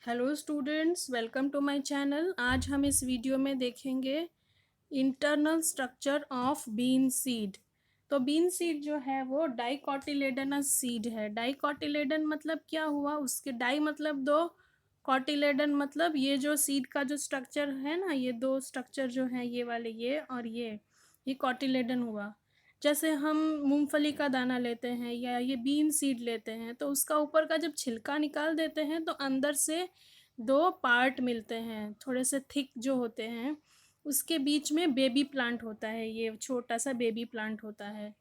Hello students, welcome to my channel. आज हम इस वीडियो में देखेंगे internal structure of bean seed. तो बीन सीड जो है वो डाइकोटिलेडनस सीड है। डाइकोटिलेडन मतलब क्या हुआ, उसके डाई मतलब दो, कोटिलेडन मतलब ये जो सीड का जो स्ट्रक्चर है ना, ये दो स्ट्रक्चर जो है, ये वाले, ये और ये कोटिलेडन हुआ। जैसे हम मूंगफली का दाना लेते हैं या ये बीन सीड लेते हैं तो उसका ऊपर का जब छिलका निकाल देते हैं तो अंदर से दो पार्ट मिलते हैं, थोड़े से थिक जो होते हैं। उसके बीच में बेबी प्लांट होता है, ये छोटा सा बेबी प्लांट होता है।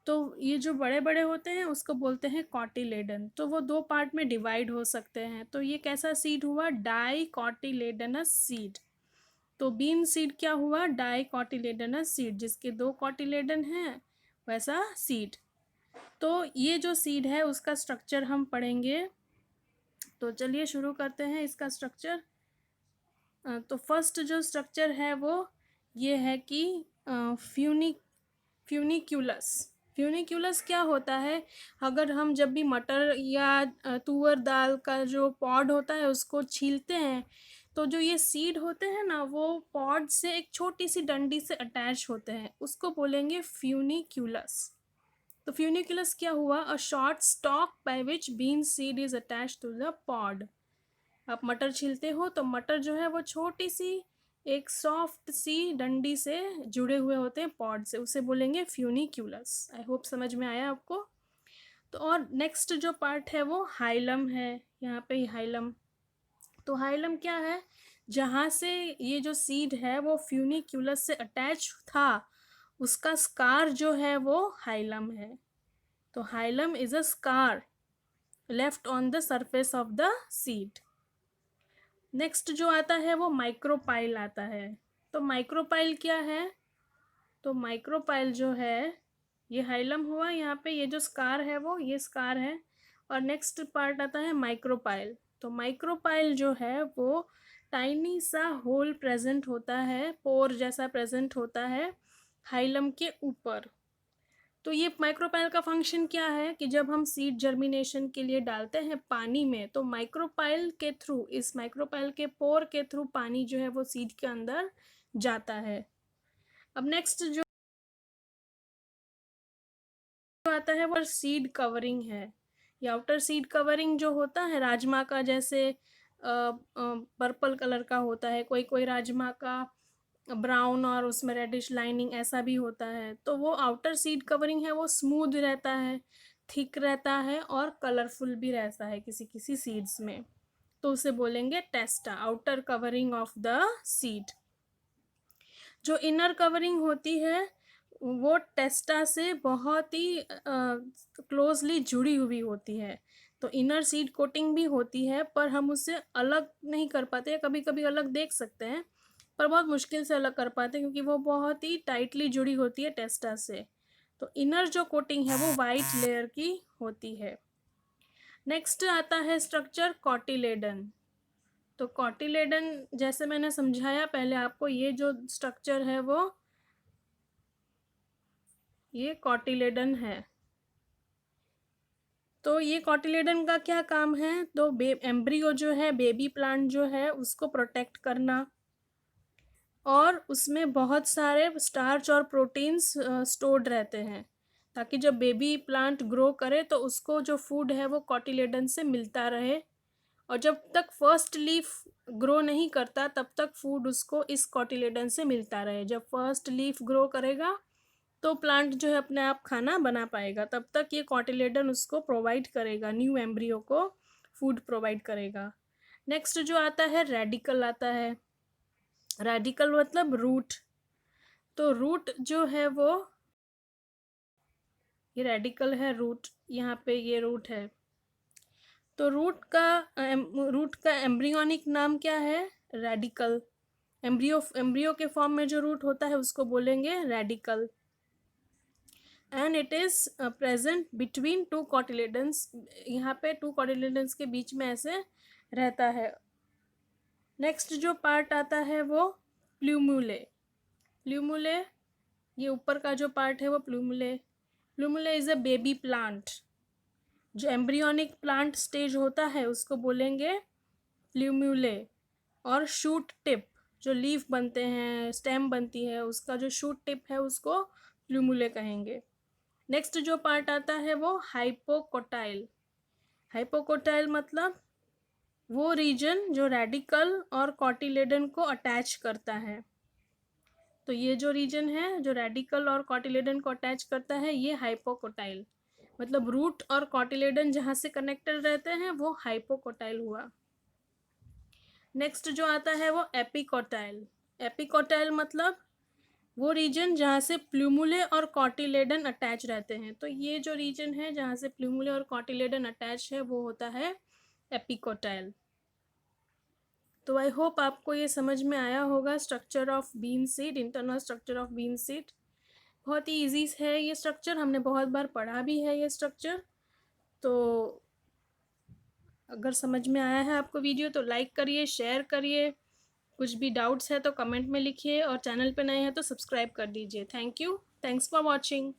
तो ये जो बड़े बड़े होते हैं उसको बोलते हैं कॉटिलेडन। तो वो दो पार्ट में डिवाइड हो सकते हैं। तो ये कैसा सीड हुआ? Dicotyledonous seed. तो बीन सीड क्या हुआ? डाई कॉटिलेडनस सीड, जिसके दो कॉटिलेडन हैं वैसा सीड। तो ये जो सीड है उसका स्ट्रक्चर हम पढ़ेंगे। तो चलिए शुरू करते हैं इसका स्ट्रक्चर। तो फर्स्ट जो स्ट्रक्चर है वो ये है कि फ्यूनिक्यूलस। फ्यूनिक्यूलस क्या होता है? अगर हम जब भी मटर या तुअर दाल का जो पॉड होता है उसको छीलते हैं तो जो ये सीड होते हैं ना, वो पॉड से एक छोटी सी डंडी से अटैच होते हैं, उसको बोलेंगे फ्यूनिक्यूलस। तो फ्यूनिक्यूलस क्या हुआ? A short stalk by which bean seed is attach to the pod. आप मटर छीलते हो तो मटर जो है वो छोटी सी एक सॉफ्ट सी डंडी से जुड़े हुए होते हैं पॉड से, उसे बोलेंगे फ्यूनिक्यूलस। आई होप समझ में आया आपको। तो और नेक्स्ट जो पार्ट है वो हाइलम है। यहाँ पे हाइलम, तो हाइलम क्या है? जहाँ से ये जो सीड है वो फ्यूनिक्यूलस से अटैच था, उसका स्कार जो है वो हाइलम है। तो hilum is a scar left on the surface of the seed. Next जो आता है वो माइक्रोपाइल आता है। तो माइक्रोपाइल क्या है? तो माइक्रोपाइल जो है, ये हाइलम हुआ, यहाँ पे ये जो स्कार है वो ये स्कार है। और नेक्स्ट पार्ट आता है माइक्रोपाइल। तो माइक्रोपाइल जो है वो टाइनी सा होल प्रेजेंट होता है, पोर जैसा प्रेजेंट होता है हाइलम के ऊपर। तो ये माइक्रोपाइल का फंक्शन क्या है कि जब हम सीड जर्मिनेशन के लिए डालते हैं पानी में तो माइक्रोपाइल के थ्रू, इस माइक्रोपाइल के पोर के थ्रू पानी जो है वो सीड के अंदर जाता है। अब नेक्स्ट जो आता है वो सीड कवरिंग है। ये आउटर सीड कवरिंग जो होता है राजमा का, जैसे पर्पल कलर का होता है, कोई कोई राजमा का ब्राउन और उसमें रेडिश लाइनिंग ऐसा भी होता है। तो वो आउटर सीड कवरिंग है वो स्मूथ रहता है, थिक रहता है और कलरफुल भी रहता है किसी किसी सीड्स में। तो उसे बोलेंगे testa, outer covering of the seed. जो इनर कवरिंग होती है वो टेस्टा से बहुत ही क्लोजली जुड़ी हुई होती है। तो इनर सीड कोटिंग भी होती है पर हम उससे अलग नहीं कर पाते, कभी कभी अलग देख सकते हैं पर बहुत मुश्किल से अलग कर पाते हैं क्योंकि वो बहुत ही टाइटली जुड़ी होती है टेस्टा से। तो इनर जो कोटिंग है वो वाइट लेयर की होती है। नेक्स्ट आता है स्ट्रक्चर कॉटिलेडन। तो कॉटिलेडन जैसे मैंने समझाया पहले आपको, ये जो स्ट्रक्चर है वो ये कॉटिलेडन है। तो ये कॉटिलेडन का क्या काम है? तो एम्ब्रियो जो है, बेबी प्लांट जो है, उसको प्रोटेक्ट करना और उसमें बहुत सारे स्टार्च और प्रोटीन्स स्टोर्ड रहते हैं ताकि जब बेबी प्लांट ग्रो करे तो उसको जो फूड है वो कॉटिलेडन से मिलता रहे। और जब तक फर्स्ट लीफ ग्रो नहीं करता तब तक फूड उसको इस कॉटिलेडन से मिलता रहे। जब फर्स्ट लीफ ग्रो करेगा तो प्लांट जो है अपने आप खाना बना पाएगा, तब तक ये कॉटिलेडन उसको प्रोवाइड करेगा, न्यू एम्ब्रियो को फूड प्रोवाइड करेगा। नेक्स्ट जो आता है रेडिकल आता है। रेडिकल मतलब रूट। तो रूट जो है वो, ये रेडिकल है रूट, यहाँ पे ये रूट है। तो रूट का एम्ब्रियोनिक नाम क्या है? रेडिकल। एम्ब्रियो के फॉर्म में जो रूट होता है उसको बोलेंगे radical. And it is present between two cotyledons. यहाँ पे टू कॉटिलेडन्स के बीच में ऐसे रहता है। नेक्स्ट जो पार्ट आता है वो प्ल्यूमुले। प्ल्यूमुले, ये ऊपर का जो पार्ट है वो प्ल्यूमुले। प्ल्यूमुले इज अ बेबी प्लांट। जो एम्ब्रियोनिक प्लांट स्टेज होता है उसको बोलेंगे प्ल्यूमुले। और शूट टिप, जो लीफ बनते हैं, स्टेम बनती है, उसका जो शूट टिप है उसको प्ल्यूमुले कहेंगे। नेक्स्ट जो पार्ट आता है वो हाइपोकोटाइल। हाइपोकोटाइल मतलब वो रीजन जो रेडिकल और कॉटिलेडन को अटैच करता है। तो ये जो रीजन है जो रेडिकल और कॉटिलेडन को अटैच करता है ये हाइपोकोटाइल, मतलब रूट और कॉटिलेडन जहाँ से कनेक्टेड रहते हैं वो हाइपोकोटाइल हुआ। नेक्स्ट जो आता है वो एपिकोटाइल। एपिकोटाइल मतलब वो रीजन जहाँ से प्ल्यूमुले और कॉटिलेडन अटैच रहते हैं। तो ये जो रीजन है जहाँ से प्ल्यूमुले और कॉटिलेडन अटैच है वो होता है एपिकोटाइल। तो आई होप आपको ये समझ में आया होगा structure of bean seed, internal structure of bean seed. बहुत ही ईजी है ये स्ट्रक्चर, हमने बहुत बार पढ़ा भी है ये स्ट्रक्चर। तो अगर समझ में आया है आपको वीडियो तो लाइक करिए, शेयर करिए। कुछ भी डाउट्स है तो कमेंट में लिखिए और चैनल पे नए हैं तो सब्सक्राइब कर दीजिए। Thank you, thanks for watching.